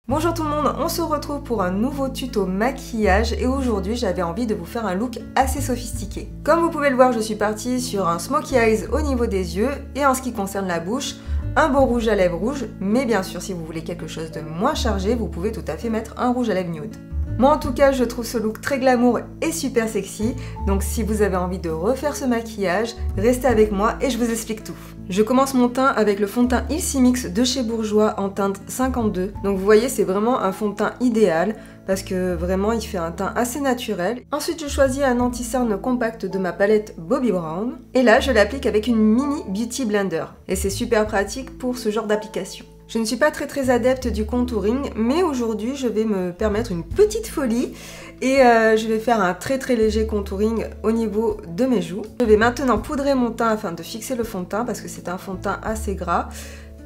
Bonjour tout le monde, on se retrouve pour un nouveau tuto maquillage et aujourd'hui j'avais envie de vous faire un look assez sophistiqué. Comme vous pouvez le voir, je suis partie sur un smokey eyes au niveau des yeux et en ce qui concerne la bouche, un beau rouge à lèvres rouge, mais bien sûr si vous voulez quelque chose de moins chargé, vous pouvez tout à fait mettre un rouge à lèvres nude. Moi en tout cas je trouve ce look très glamour et super sexy, donc si vous avez envie de refaire ce maquillage, restez avec moi et je vous explique tout. Je commence mon teint avec le fond de teint Ilsi Mix de chez Bourjois en teinte 52, donc vous voyez c'est vraiment un fond de teint idéal parce que vraiment il fait un teint assez naturel. Ensuite je choisis un anti-cerne compact de ma palette Bobbi Brown et là je l'applique avec une mini beauty blender et c'est super pratique pour ce genre d'application. Je ne suis pas très adepte du contouring, mais aujourd'hui je vais me permettre une petite folie et je vais faire un très léger contouring au niveau de mes joues. Je vais maintenant poudrer mon teint afin de fixer le fond de teint parce que c'est un fond de teint assez gras,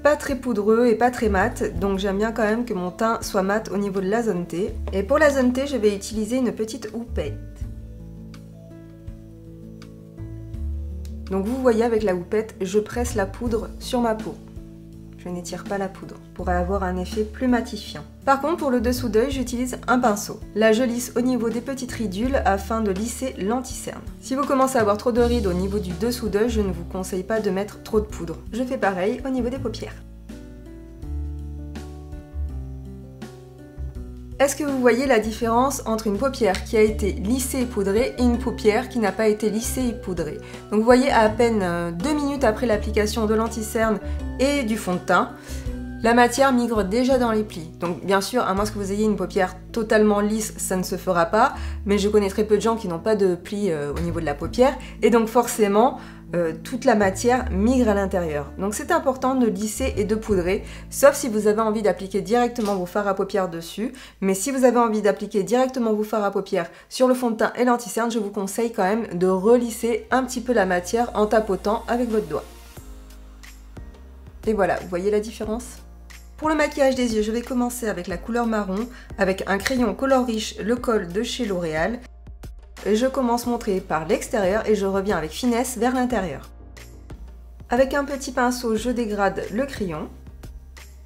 pas très poudreux et pas très mat, donc j'aime bien quand même que mon teint soit mat au niveau de la zone T. Et pour la zone T, je vais utiliser une petite houppette. Donc vous voyez avec la houppette, je presse la poudre sur ma peau. Je n'étire pas la poudre pour avoir un effet plus matifiant. Par contre, pour le dessous d'œil, j'utilise un pinceau. Là, je lisse au niveau des petites ridules afin de lisser l'anti-cerne. Si vous commencez à avoir trop de rides au niveau du dessous d'œil, je ne vous conseille pas de mettre trop de poudre. Je fais pareil au niveau des paupières. Est-ce que vous voyez la différence entre une paupière qui a été lissée et poudrée et une paupière qui n'a pas été lissée et poudrée? Donc vous voyez à peine 2 minutes après l'application de l'anti-cerne et du fond de teint, la matière migre déjà dans les plis. Donc bien sûr, à moins que vous ayez une paupière totalement lisse, ça ne se fera pas, mais je connais très peu de gens qui n'ont pas de plis au niveau de la paupière, et donc forcément, toute la matière migre à l'intérieur. Donc c'est important de lisser et de poudrer, sauf si vous avez envie d'appliquer directement vos fards à paupières dessus, mais si vous avez envie d'appliquer directement vos fards à paupières sur le fond de teint et l'anti-cerne, je vous conseille quand même de relisser un petit peu la matière en tapotant avec votre doigt. Et voilà, vous voyez la différence ? Pour le maquillage des yeux, je vais commencer avec la couleur marron, avec un crayon Color Riche, le col de chez L'Oréal. Je commence mon trait par l'extérieur et je reviens avec finesse vers l'intérieur. Avec un petit pinceau, je dégrade le crayon.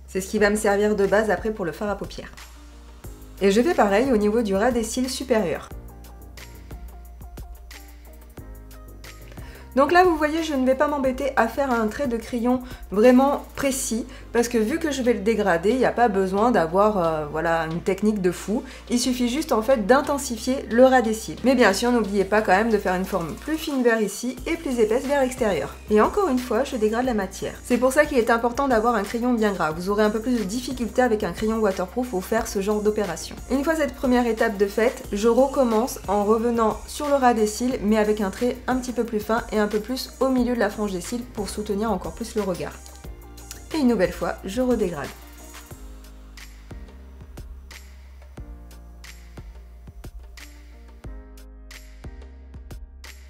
C'est ce qui va me servir de base après pour le fard à paupières. Et je fais pareil au niveau du ras des cils supérieurs. Donc là, vous voyez, je ne vais pas m'embêter à faire un trait de crayon vraiment précis parce que vu que je vais le dégrader, il n'y a pas besoin d'avoir voilà, une technique de fou. Il suffit juste en fait d'intensifier le ras des cils. Mais bien sûr, n'oubliez pas quand même de faire une forme plus fine vers ici et plus épaisse vers l'extérieur. Et encore une fois, je dégrade la matière. C'est pour ça qu'il est important d'avoir un crayon bien gras. Vous aurez un peu plus de difficulté avec un crayon waterproof pour faire ce genre d'opération. Une fois cette première étape de faite, je recommence en revenant sur le ras des cils mais avec un trait un petit peu plus fin et un peu plus au milieu de la frange des cils pour soutenir encore plus le regard. Et une nouvelle fois, je redégrade.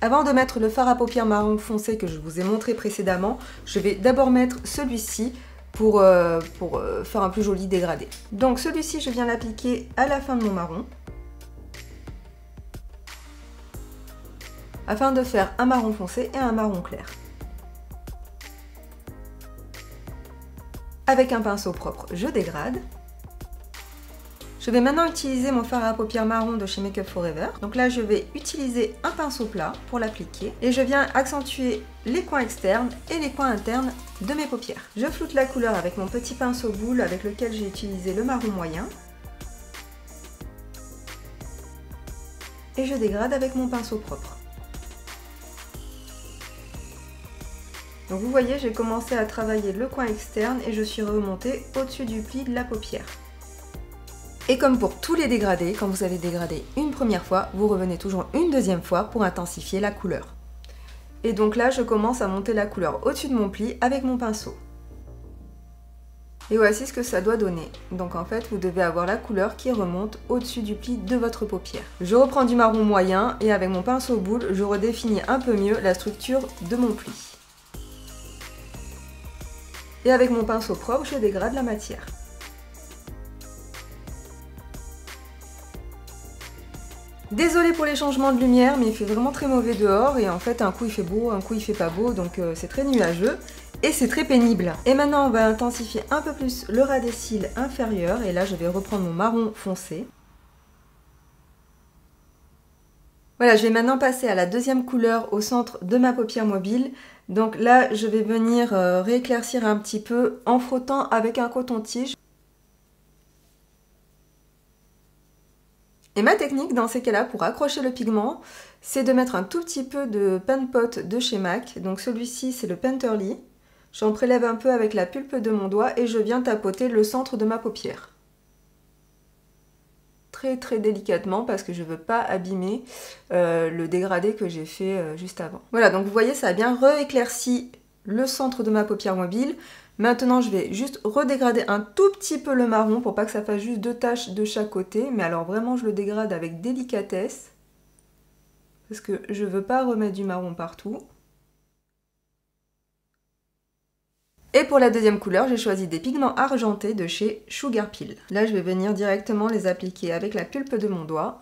Avant de mettre le fard à paupières marron foncé que je vous ai montré précédemment, je vais d'abord mettre celui-ci pour faire un plus joli dégradé. Donc celui-ci, je viens l'appliquer à la fin de mon marron, afin de faire un marron foncé et un marron clair. Avec un pinceau propre, je dégrade. Je vais maintenant utiliser mon fard à paupières marron de chez Make Up For Ever. Donc là, je vais utiliser un pinceau plat pour l'appliquer et je viens accentuer les coins externes et les coins internes de mes paupières. Je floute la couleur avec mon petit pinceau boule avec lequel j'ai utilisé le marron moyen. Et je dégrade avec mon pinceau propre. Donc vous voyez, j'ai commencé à travailler le coin externe et je suis remontée au-dessus du pli de la paupière. Et comme pour tous les dégradés, quand vous avez dégradé une première fois, vous revenez toujours une deuxième fois pour intensifier la couleur. Et donc là, je commence à monter la couleur au-dessus de mon pli avec mon pinceau. Et voici ce que ça doit donner. Donc en fait, vous devez avoir la couleur qui remonte au-dessus du pli de votre paupière. Je reprends du marron moyen et avec mon pinceau boule, je redéfinis un peu mieux la structure de mon pli. Et avec mon pinceau propre, je dégrade la matière. Désolée pour les changements de lumière, mais il fait vraiment très mauvais dehors et en fait un coup il fait beau, un coup il fait pas beau, donc c'est très nuageux. et c'est très pénible. Et maintenant on va intensifier un peu plus le ras des cils inférieur et là je vais reprendre mon marron foncé. Voilà, je vais maintenant passer à la deuxième couleur au centre de ma paupière mobile. Donc là, je vais venir rééclaircir un petit peu en frottant avec un coton-tige. Et ma technique dans ces cas-là, pour accrocher le pigment, c'est de mettre un tout petit peu de Paint Pot de chez MAC. Donc celui-ci, c'est le Painterly. J'en prélève un peu avec la pulpe de mon doigt et je viens tapoter le centre de ma paupière. Très délicatement parce que je ne veux pas abîmer le dégradé que j'ai fait juste avant. Voilà, donc vous voyez, ça a bien rééclairci le centre de ma paupière mobile. Maintenant, je vais juste redégrader un tout petit peu le marron pour pas que ça fasse juste 2 taches de chaque côté. Mais alors vraiment, je le dégrade avec délicatesse parce que je veux pas remettre du marron partout. Et pour la deuxième couleur, j'ai choisi des pigments argentés de chez Sugar Pill. Là, je vais venir directement les appliquer avec la pulpe de mon doigt.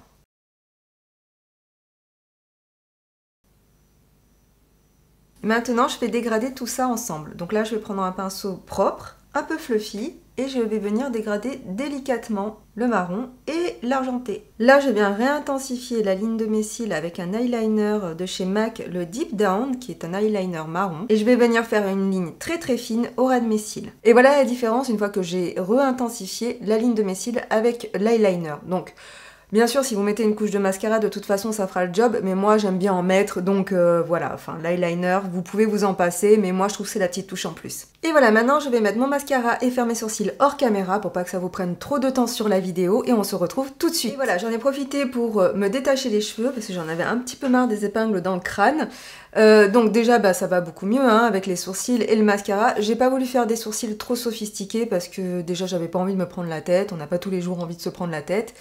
Maintenant, je vais dégrader tout ça ensemble. Donc là, je vais prendre un pinceau propre, un peu fluffy, et je vais venir dégrader délicatement le marron et l'argenté. Là, je viens réintensifier la ligne de mes cils avec un eyeliner de chez MAC, le Deep Down, qui est un eyeliner marron. Et je vais venir faire une ligne très fine au ras de mes cils. Et voilà la différence une fois que j'ai réintensifié la ligne de mes cils avec l'eyeliner. Donc, bien sûr, si vous mettez une couche de mascara, de toute façon, ça fera le job, mais moi, j'aime bien en mettre, donc voilà, enfin, l'eyeliner, vous pouvez vous en passer, mais moi, je trouve que c'est la petite touche en plus. Et voilà, maintenant, je vais mettre mon mascara et faire mes sourcils hors caméra pour pas que ça vous prenne trop de temps sur la vidéo, et on se retrouve tout de suite. Et voilà, j'en ai profité pour me détacher les cheveux, parce que j'en avais un petit peu marre des épingles dans le crâne. Donc déjà, bah, ça va beaucoup mieux hein, avec les sourcils et le mascara. J'ai pas voulu faire des sourcils trop sophistiqués, parce que déjà, j'avais pas envie de me prendre la tête, on n'a pas tous les jours envie de se prendre la tête.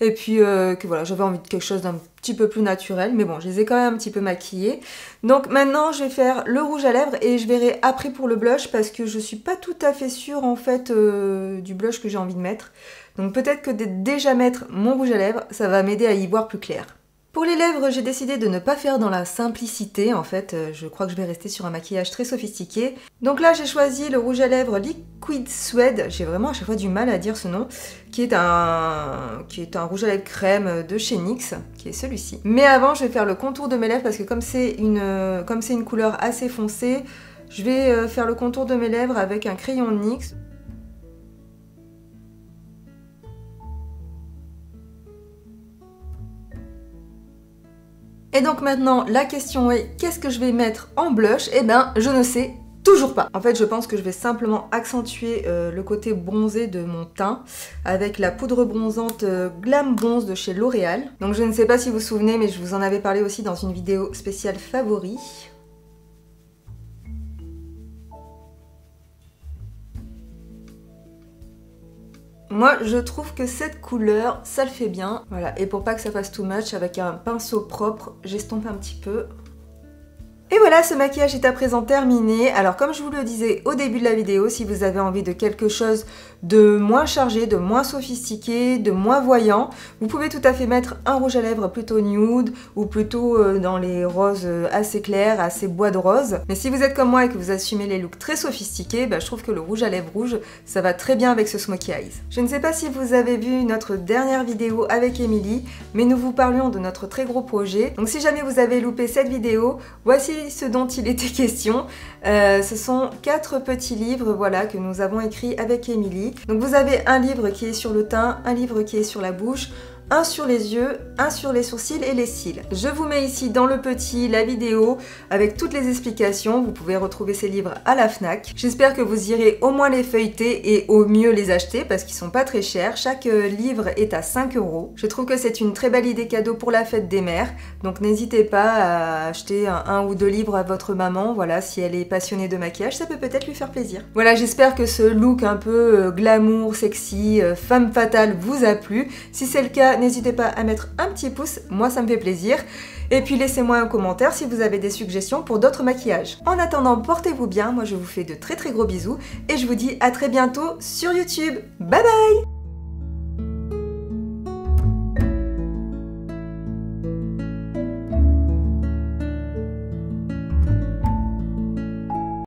Et puis que voilà, j'avais envie de quelque chose d'un petit peu plus naturel, mais bon, je les ai quand même un petit peu maquillés. Donc maintenant, je vais faire le rouge à lèvres et je verrai après pour le blush parce que je suis pas tout à fait sûre en fait du blush que j'ai envie de mettre. Donc peut-être que de déjà mettre mon rouge à lèvres, ça va m'aider à y voir plus clair. Pour les lèvres, j'ai décidé de ne pas faire dans la simplicité, en fait, je crois que je vais rester sur un maquillage très sophistiqué. Donc là, j'ai choisi le rouge à lèvres Liquid Suede, j'ai vraiment à chaque fois du mal à dire ce nom, qui est un rouge à lèvres crème de chez NYX, qui est celui-ci. Mais avant, je vais faire le contour de mes lèvres, parce que comme c'est une couleur assez foncée, je vais faire le contour de mes lèvres avec un crayon de NYX. Et donc maintenant, la question est, qu'est-ce que je vais mettre en blush? Eh ben, je ne sais toujours pas. En fait, je pense que je vais simplement accentuer le côté bronzé de mon teint avec la poudre bronzante Glam Bronze de chez L'Oréal. Donc je ne sais pas si vous vous souvenez, mais je vous en avais parlé aussi dans une vidéo spéciale favoris. Moi, je trouve que cette couleur, ça le fait bien. Voilà, et pour pas que ça fasse too much, avec un pinceau propre, j'estompe un petit peu. Et voilà, ce maquillage est à présent terminé. Alors comme je vous le disais au début de la vidéo, si vous avez envie de quelque chose de moins chargé, de moins sophistiqué, de moins voyant, vous pouvez tout à fait mettre un rouge à lèvres plutôt nude ou plutôt dans les roses assez clairs, assez bois de rose. Mais si vous êtes comme moi et que vous assumez les looks très sophistiqués, bah, je trouve que le rouge à lèvres rouge, ça va très bien avec ce smokey eyes. Je ne sais pas si vous avez vu notre dernière vidéo avec Émilie, mais nous vous parlions de notre très gros projet. Donc si jamais vous avez loupé cette vidéo, voici ce dont il était question. Ce sont 4 petits livres voilà, que nous avons écrits avec Émilie. Donc vous avez un livre qui est sur le teint, un livre qui est sur la bouche, un sur les yeux, un sur les sourcils et les cils. Je vous mets ici dans le petit la vidéo avec toutes les explications. Vous pouvez retrouver ces livres à la Fnac. J'espère que vous irez au moins les feuilleter et au mieux les acheter parce qu'ils sont pas très chers. Chaque livre est à 5 €. Je trouve que c'est une très belle idée cadeau pour la fête des mères. Donc n'hésitez pas à acheter un ou 2 livres à votre maman. Voilà, si elle est passionnée de maquillage, ça peut peut-être lui faire plaisir. Voilà, j'espère que ce look un peu glamour, sexy, femme fatale vous a plu. Si c'est le cas, n'hésitez pas à mettre un petit pouce, moi ça me fait plaisir. Et puis laissez-moi un commentaire si vous avez des suggestions pour d'autres maquillages. En attendant, portez-vous bien, moi je vous fais de très gros bisous et je vous dis à très bientôt sur YouTube. Bye bye!